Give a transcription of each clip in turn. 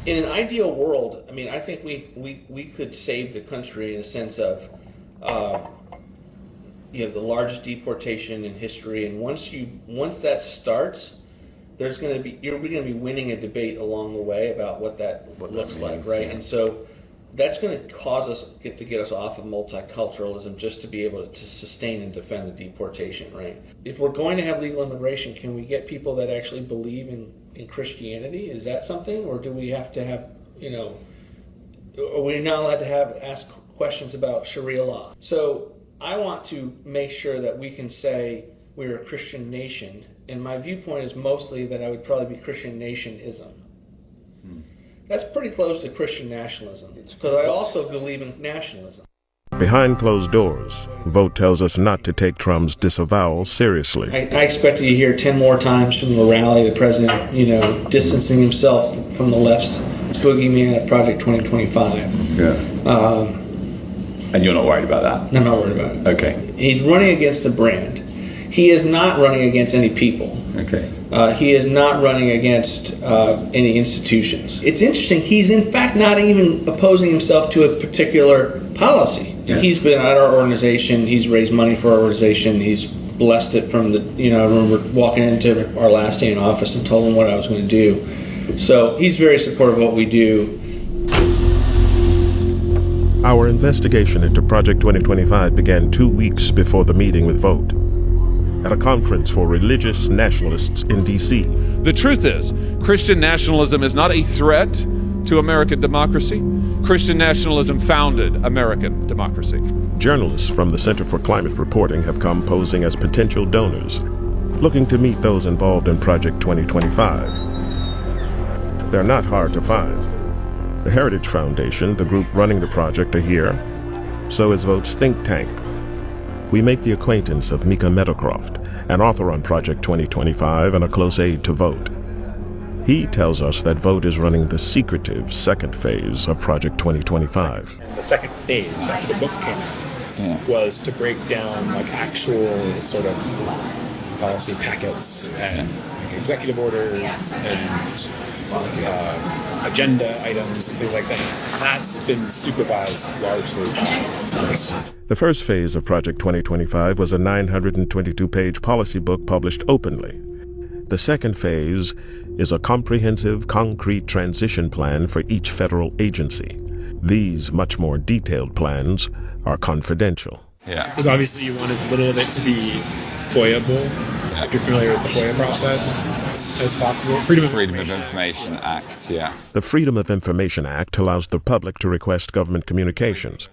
In an ideal world, I mean, I think we could save the country in a sense of, the largest deportation in history, and once that starts, you're going to be winning a debate along the way about what that looks like, right? Yeah. And so that's going to cause us to get us off of multiculturalism, just to be able to sustain and defend the deportation, right? If we're going to have legal immigration, can we get people that actually believe in Christianity? Is that something, or do we have to have, are we not allowed to ask questions about Sharia law? So I want to make sure that we can say we're a Christian nation, and my viewpoint is mostly that I would probably be Christian nationism. That's pretty close to Christian nationalism, because I also believe in nationalism. Behind closed doors, Vogt tells us not to take Trump's disavowal seriously. I expected to hear 10 more times from the rally, the president, distancing himself from the left's boogeyman at Project 2025. Yeah. And you're not worried about that? I'm not worried about it. Okay. He's running against a brand. He is not running against any people. Okay. He is not running against any institutions. It's interesting, he's in fact not even opposing himself to a particular policy. Yeah. He's been at our organization, he's raised money for our organization, he's blessed it from I remember walking into our last day in office and told him what I was going to do. So he's very supportive of what we do. Our investigation into Project 2025 began 2 weeks before the meeting with Vogt at a conference for religious nationalists in D.C. The truth is, Christian nationalism is not a threat to American democracy. Christian nationalism founded American democracy. Journalists from the Center for Climate Reporting have come posing as potential donors, looking to meet those involved in Project 2025. They're not hard to find. The Heritage Foundation, the group running the project, are here. So is Vogt's think tank. We make the acquaintance of Mika Meadowcroft, an author on Project 2025 and a close aide to Vogt. He tells us that Vogt is running the secretive second phase of Project 2025. And the second phase, after the book came out, was to break down actual sort of policy packets and executive orders and agenda items and things like that. That's been supervised largely by us. The first phase of Project 2025 was a 922-page policy book published openly. The second phase is a comprehensive, concrete transition plan for each federal agency. These much more detailed plans are confidential. Yeah. Because obviously you want as little of it to be FOIA-able, if you're familiar with the FOIA process, as possible. Freedom of Information Act, yeah. The Freedom of Information Act allows the public to request government communications,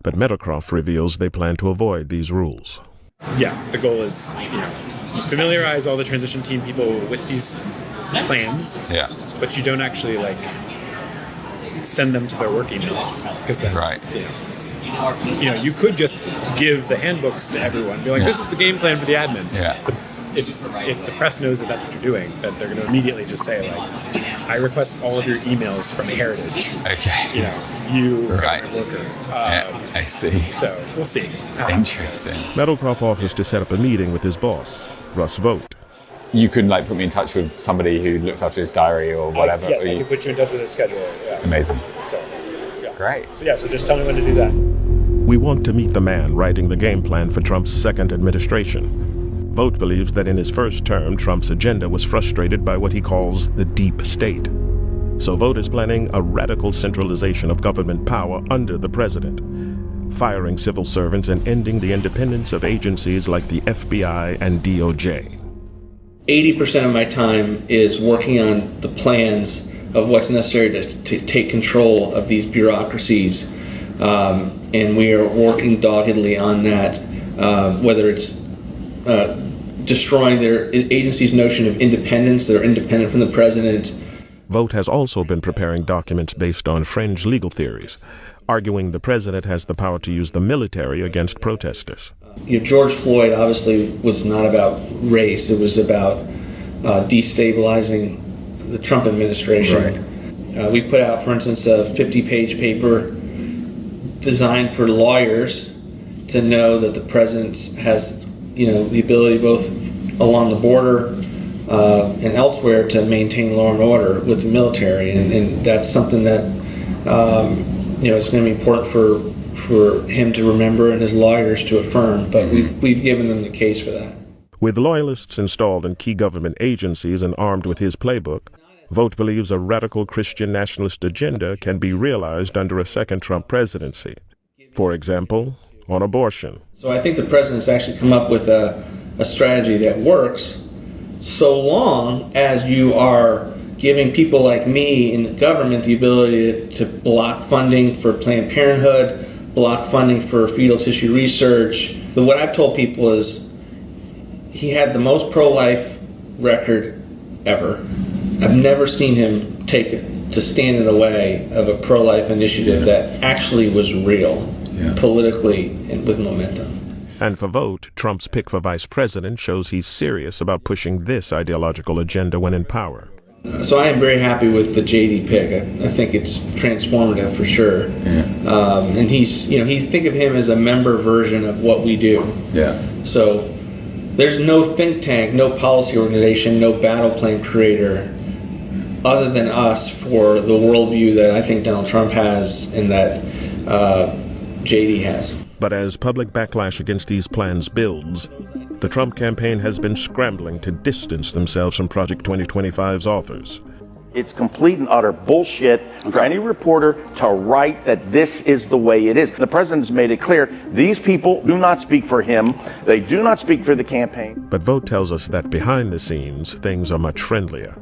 but Meadowcroft reveals they plan to avoid these rules. Yeah, the goal is, familiarize all the transition team people with these plans, but you don't actually, send them to their work emails. Because then, right. You could just give the handbooks to everyone, be like, this is the game plan for the admin. Yeah. But if the press knows that that's what you're doing, then they're going to immediately just say, I request all of your emails from Heritage. Okay. You right. are a worker. I see. So we'll see. Interesting. Meadowcroft offers to set up a meeting with his boss, Russ Vogt. You could put me in touch with somebody who looks after his diary or whatever. Yes, I can put you in touch with his schedule. Yeah. Amazing. So, yeah. Great. So just tell me when to do that. We want to meet the man writing the game plan for Trump's second administration. Vogt believes that in his first term, Trump's agenda was frustrated by what he calls the deep state. So Vogt is planning a radical centralization of government power under the president, firing civil servants and ending the independence of agencies like the FBI and DOJ. 80% of my time is working on the plans of what's necessary to take control of these bureaucracies. And we are working doggedly on that, whether it's destroying their agency's notion of independence. They're independent from the president. Vogt has also been preparing documents based on fringe legal theories, arguing the president has the power to use the military against protesters. George Floyd obviously was not about race. It was about destabilizing the Trump administration. Right. We put out, for instance, a 50-page paper designed for lawyers to know that the president has, the ability both along the border and elsewhere to maintain law and order with the military, and that's something that it's going to be important for him to remember and his lawyers to affirm. But we've given them the case for that. With loyalists installed in key government agencies and armed with his playbook, Vogt believes a radical Christian nationalist agenda can be realized under a second Trump presidency. For example, on abortion. So I think the president's actually come up with a strategy that works, so long as you are giving people like me in the government the ability to block funding for Planned Parenthood, block funding for fetal tissue research. What I've told people is he had the most pro-life record ever. I've never seen him take it to stand in the way of a pro-life initiative that actually was real, politically and with momentum. And for Vogt, Trump's pick for vice president shows he's serious about pushing this ideological agenda when in power. So I am very happy with the JD pick. I think it's transformative for sure. And think of him as a member version of what we do. So there's no think tank, no policy organization, no battle plan creator other than us for the worldview that I think Donald Trump has and that JD has. But as public backlash against these plans builds, the Trump campaign has been scrambling to distance themselves from Project 2025's authors. It's complete and utter bullshit for any reporter to write that this is the way it is. The president's made it clear these people do not speak for him. They do not speak for the campaign. But Vogt tells us that behind the scenes, things are much friendlier.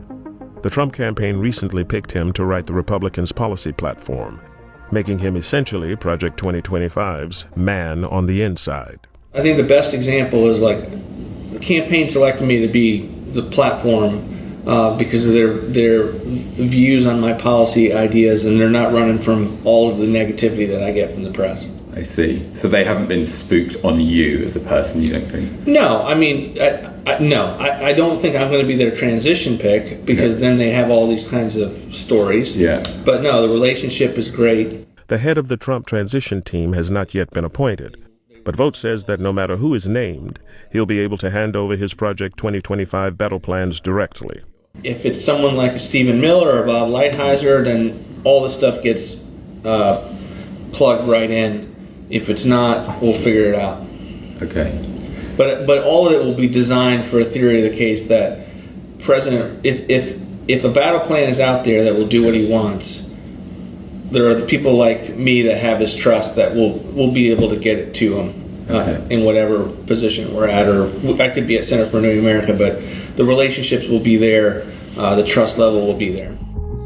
The Trump campaign recently picked him to write the Republicans' policy platform, making him essentially Project 2025's man on the inside. I think the best example is like the campaign selected me to be the platform because of their views on my policy ideas, and they're not running from all of the negativity that I get from the press. I see. So they haven't been spooked on you as a person, you don't think? No, I mean, I don't think I'm going to be their transition pick because then they have all these kinds of stories. But no, the relationship is great. The head of the Trump transition team has not yet been appointed. But Vogt says that no matter who is named, he'll be able to hand over his Project 2025 battle plans directly. If it's someone like Stephen Miller or Bob Lighthizer, then all the stuff gets plugged right in. If it's not, we'll figure it out. Okay. But all of it will be designed for a theory of the case that if a battle plan is out there that will do what he wants, there are the people like me that have his trust that will be able to get it to him in whatever position we're at, or I could be at Center for New America, but the relationships will be there, the trust level will be there.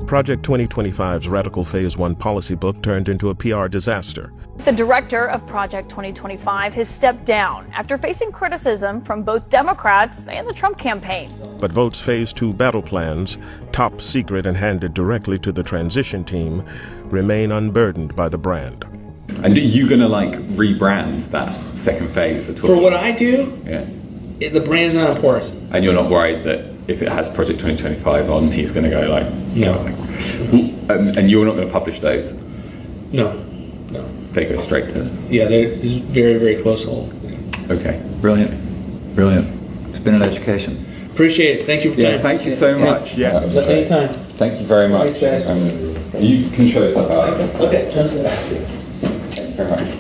Project 2025's Radical Phase 1 policy book turned into a PR disaster. The director of Project 2025 has stepped down after facing criticism from both Democrats and the Trump campaign. But Vogt's Phase 2 battle plans, top secret and handed directly to the transition team, remain unburdened by the brand. And are you going to rebrand that second phase at all? For what I do, the brand's not important. And you're not worried that if it has Project 2025 on, he's going to go no. And you're not going to publish those? No. They go straight to... Yeah, they're very, very close hold. Okay. Brilliant. It's been an education. Appreciate it. Thank you for your time. Thank you so much. Anytime. Thank you very much. Thanks, guys. You can show us that out. Okay. Thank you very much.